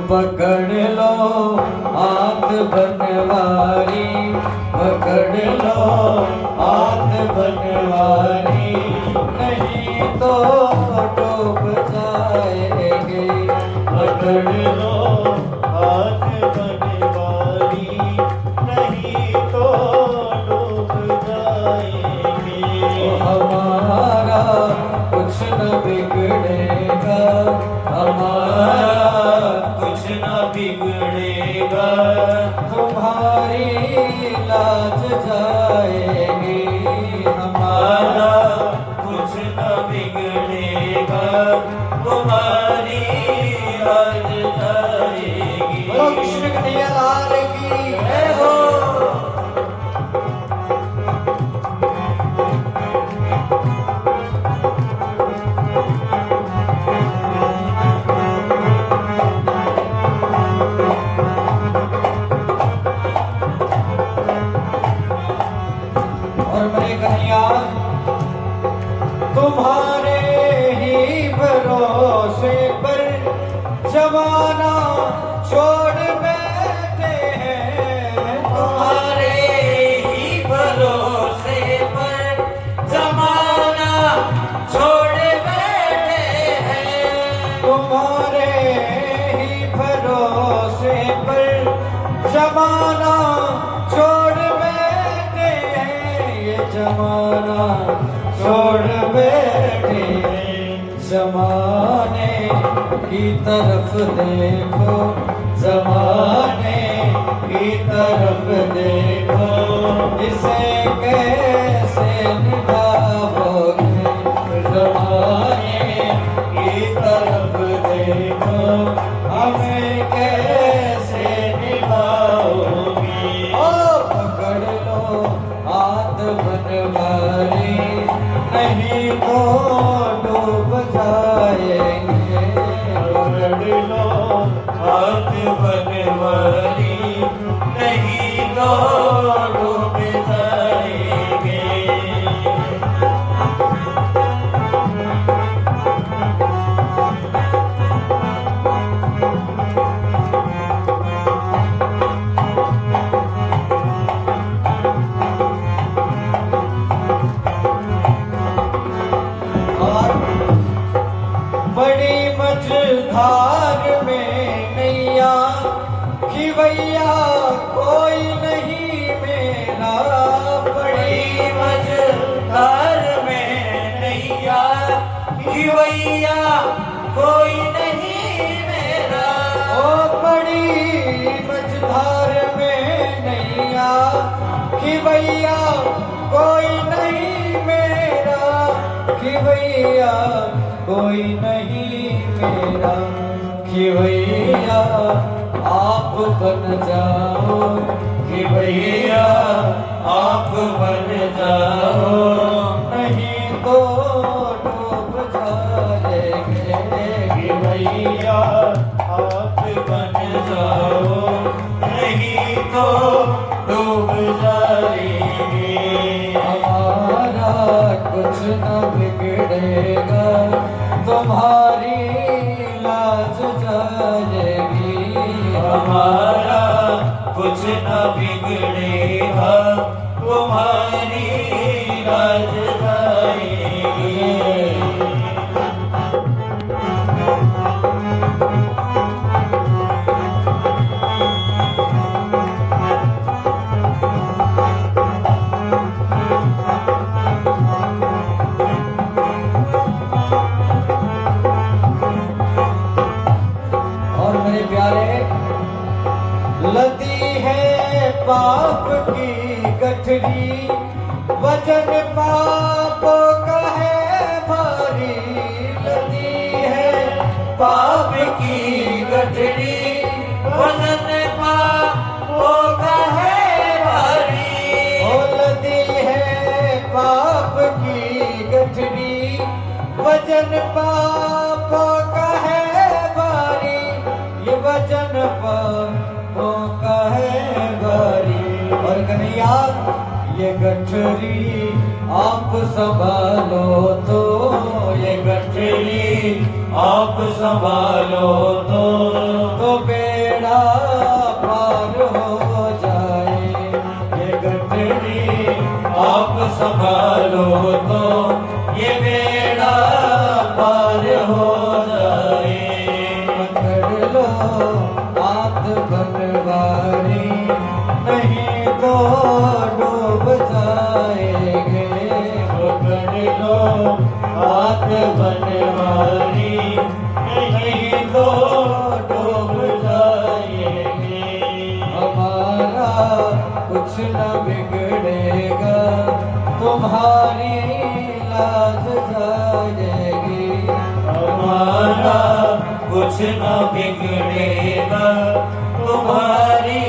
पकड़ लो हाथ बनवारी, पकड़ लो हाथ बनवारी, नहीं तो डूब जाएंगे। पकड़ लो हाथ बनवारी, नहीं तो डूब जाएंगे। हमारा कुछ न बिगड़ेगा, हमारा कुछ न बिगड़ेगा, तुम्हारी लाज जाएगी। हमारा कुछ न बिगड़ेगा, तुम्हारी लाज जाएगी। बोलो कृष्ण कन्हैया लाल की जय हो। तुम्हारे ही भरोसे पर जमाना छोड़ बैठे हैं, तुम्हारे ही भरोसे पर जमाना छोड़ बैठे हैं, तुम्हारे ही भरोसे पर जमाना छोड़ बैठे हैं, ये जमाना छोड़ बैठे। जमाने की तरफ देखो, जमाने की तरफ देखो, इसे कैसे निभाओगे। जमाने की तरफ देखो, हमें कैसे निभाओगे। ओ पकड़ लो हाथ बनवारी, नहीं तो डूब जाएंगे। पकड़ लो हाथ बनवारी, नहीं तो डूब जाएंगे। बड़ी मझधार में नैया खिवैया कोई नहीं मेरा, बड़ी मझधार में नैया खिवैया कोई नहीं मेरा। ओ बड़ी मझधार में नैया खिवैया कोई नहीं मेरा, खिवैया कोई नहीं मेरा। खिवैया आप बन जाओ, खिवैया आप बन जाओ, नहीं तो डूब जाएंगे। खिवैया आप बन जाओ, नहीं तो डूब जाएंगे। हमारा कुछ न बिगड़ेगा, तुम्हारी लाज जाएगी। हमारा कुछ न बिगड़ेगा, तुम्हारी लाज जाएगी। लदी है पाप की गठरी, वजन पापों का है भारी। लदी है पाप की गठरी, वजन पापों का है भारी। ओ लदी है पाप की गठरी, वजन पापों का है भारी। ये वजन पापों का है भारी। और कन्हैया ये गठरी आप संभालो तो, ये गठरी आप संभालो तो बेड़ा पार हो जाए। ये गठरी आप संभालो तो ये बेड़ा पार हो जाए। पकड़ लो हाथ बनवारी, नहीं तो डूब जाएंगे। पकड़ लो हाथ बनवारी, नहीं तो डूब जाएंगे। हमारा कुछ न बिगड़ेगा, तुम्हारी लाज जाएगी। हमारा कुछ न बिगड़ेगा, तुम्हारी